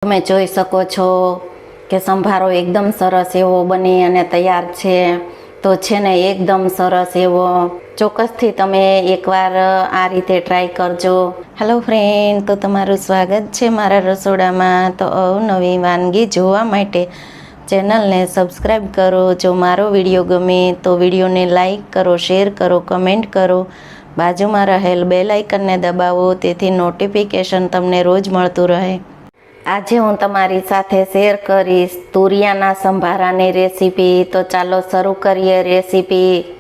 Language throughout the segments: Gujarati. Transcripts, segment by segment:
તમે જોઈ શકો છો કે સંભારો એકદમ સરસ એવો બની અને તૈયાર છે. તો છે ને એકદમ સરસ એવો. ચોક્કસથી તમે એકવાર આ રીતે ટ્રાય કરજો. હેલો ફ્રેન્ડ, તો તમારું સ્વાગત છે મારા રસોડામાં. તો અવનવી વાનગી જોવા માટે ચેનલને સબસ્ક્રાઈબ કરો. જો મારો વિડીયો ગમે તો વિડીયોને લાઈક કરો, શેર કરો, કમેન્ટ કરો. બાજુમાં રહેલ બેલ આઇકનને દબાવો, તેથી નોટિફિકેશન તમને રોજ મળતું રહે. આજે હું તમારી સાથે શેર કરીશ તુરિયાના સંભારાની રેસીપી. તો ચાલો શરૂ કરીએ રેસીપી.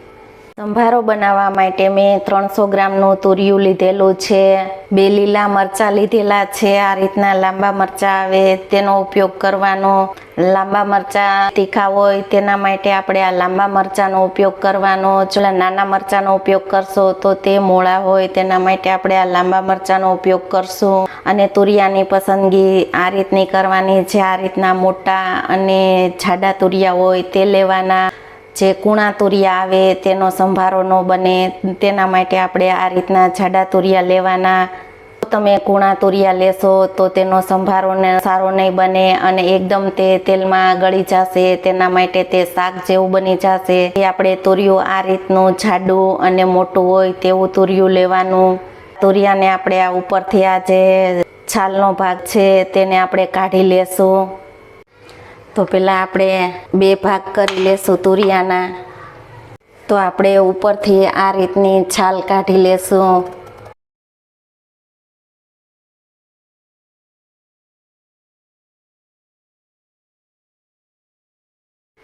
સંભારો બનાવવા માટે મેં 300 ગ્રામનું તુરિયું લીધેલું છે. 2 લીલા મરચાં લીધેલા છે. આ રીતના લાંબા મરચાં આવે તેનો ઉપયોગ કરવાનો. લાંબા મરચાં તીખા હોય તેના માટે આપણે આ લાંબા મરચાંનો ઉપયોગ કરવાનો. જો નાના મરચાંનો ઉપયોગ કરશો તો તે મોળા હોય, તેના માટે આપણે આ લાંબા મરચાંનો ઉપયોગ કરશું. અને તુરિયાની પસંદગી આ રીતની કરવાની છે. આ રીતના મોટા અને જાડા તુરિયા હોય તે લેવાના. જે કૂણા તુરિયા આવે તેનો સંભારો ન બને, તેના માટે આપણે આ રીતના જાડા તુરિયા લેવાના. તમે કૂણા તુરિયા લેશો તો તેનો સંભારો સારો નહીં બને અને એકદમ તે તેલમાં ગળી જશે. તેના માટે તે શાક જેવું બની જશે. આપણે તુરિયું આ રીતનું જાડું અને મોટું હોય તેવું તુરિયું લેવાનું. તુરિયાને આપણે આ ઉપરથી આ જે છાલનો ભાગ છે તેને આપણે કાઢી લેશું. તો પહેલાં આપણે 2 ભાગ કરી લેશું તુરિયાના. તો આપણે ઉપરથી આ રીતની છાલ કાઢી લેશું.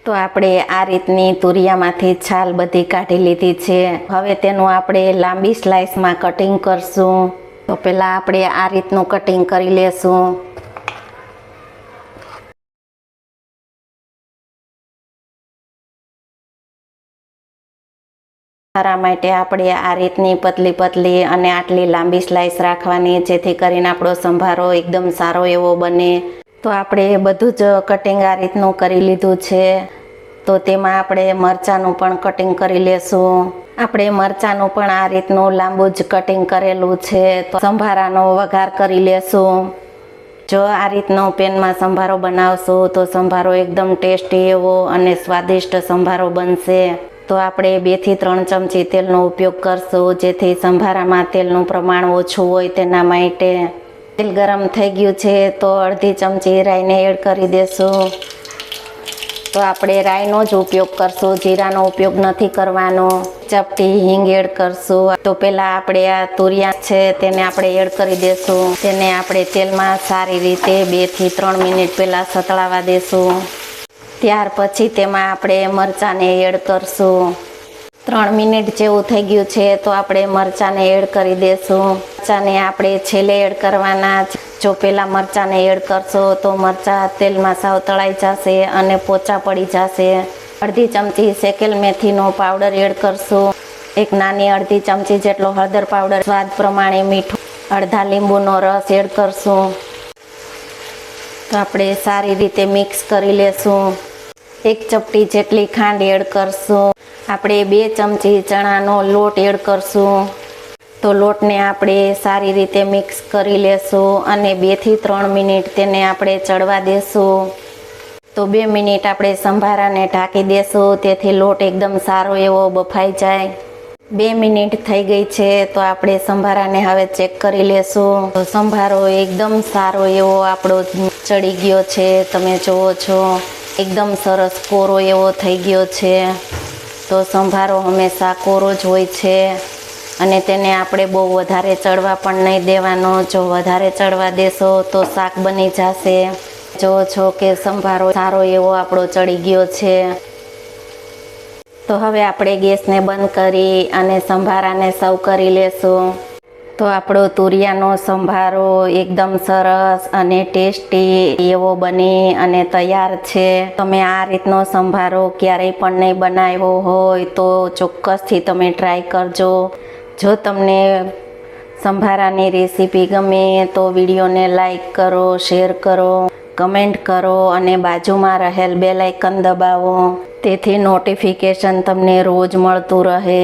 તો આપણે આ રીતની તુરિયામાંથી છાલ બધી કાઢી લીધી છે. હવે તેનું આપણે લાંબી સ્લાઇસમાં કટિંગ કરશું. તો પહેલાં આપણે આ રીતનું કટિંગ કરી લેશું. સંભારા માટે આપણે આ રીતની પતલી અને આટલી લાંબી સ્લાઇસ રાખવાની, જેથી કરીને આપણો સંભારો એકદમ સારો એવો બને. તો આપણે બધું જ કટિંગ આ રીતનું કરી લીધું છે. તો તેમાં આપણે મરચાંનું પણ કટિંગ કરી લેશું. આપણે મરચાંનું પણ આ રીતનું લાંબુ જ કટિંગ કરેલું છે. તો સંભારાનો વઘાર કરી લેશું. જો આ રીતનો પેનમાં સંભારો બનાવશો તો સંભારો એકદમ ટેસ્ટી એવો અને સ્વાદિષ્ટ સંભારો બનશે. તો આપણે 2 થી 3 ચમચી તેલનો ઉપયોગ કરશું, જેથી સંભારામાં તેલનું પ્રમાણ ઓછું હોય તેના માટે. તેલ ગરમ થઈ ગયું છે તો અડધી ચમચી રાઈને એડ કરી દેશું. તો આપણે રાઈનો જ ઉપયોગ કરશું, જીરાનો ઉપયોગ નથી કરવાનો. ચપટી હિંગ એડ કરશું. તો પહેલાં આપણે આ તુરિયા છે તેને આપણે એડ કરી દેશું. તેને આપણે તેલમાં સારી રીતે 2 થી 3 મિનિટ પહેલાં સતળાવા દેશું. ત્યાર પછી તેમાં આપણે મરચાંને એડ કરશું. 3 મિનિટ જેવું થઈ ગયું છે તો આપણે મરચાંને એડ કરી દેશું. મરચાંને આપણે છેલ્લે એડ કરવાના. જો પહેલાં મરચાંને એડ કરશો તો મરચાં તેલમાં સાવ તળાઈ જશે અને પોચા પડી જશે. અડધી ચમચી શેકેલ મેથીનો પાવડર એડ કરશું. એક નાની અડધી ચમચી જેટલો હળદર પાવડર, સ્વાદ પ્રમાણે મીઠું, અડધા લીંબુનો રસ એડ કરશું. તો આપણે સારી રીતે મિક્સ કરી લેશું. 1 ચપટી જેટલી ખાંડ એડ કરશું. આપણે 2 ચમચી ચણાનો લોટ એડ કરશું. તો લોટને આપણે સારી રીતે મિક્સ કરી લેશું અને 2 થી 3 મિનિટ તેને આપણે ચડવા દેશું. તો 2 મિનિટ આપણે સંભારાને ઢાંકી દેશું, તેથી લોટ એકદમ સારો એવો બફાઈ જાય. 2 મિનિટ થઈ ગઈ છે તો આપણે સંભારાને હવે ચેક કરી લેશું. તો સંભારો એકદમ સારો એવો આપણો ચડી ગયો છે. તમે જુઓ છો એકદમ સરસ કોરો એવો થઈ ગયો છે. તો સંભારો હંમેશા કોરો જ હોય છે અને તેને આપણે બહુ વધારે ચડવા પણ નહીં દેવાનો. જો વધારે ચડવા દેશો તો શાક બની જશે. જુઓ છો કે સંભારો સારો એવો આપણો ચડી ગયો છે. તો હવે આપણે ગેસને બંધ કરી અને સંભારાને સર્વ કરી લેશું. તો આપણો તુરિયાનો સંભારો એકદમ સરસ અને ટેસ્ટી એવો બની અને તૈયાર છે. તમે આ રીતનો સંભારો ક્યારેય પણ નહીં બનાવ્યો હોય તો ચોક્કસથી તમે ટ્રાય કરજો. જો તમને સંભારાની રેસીપી ગમે તો વિડીયોને લાઈક કરો, શેર કરો, કમેન્ટ કરો અને બાજુમાં રહેલ બેલ આઇકન દબાવો, તેથી નોટિફિકેશન તમને રોજ મળતું રહે.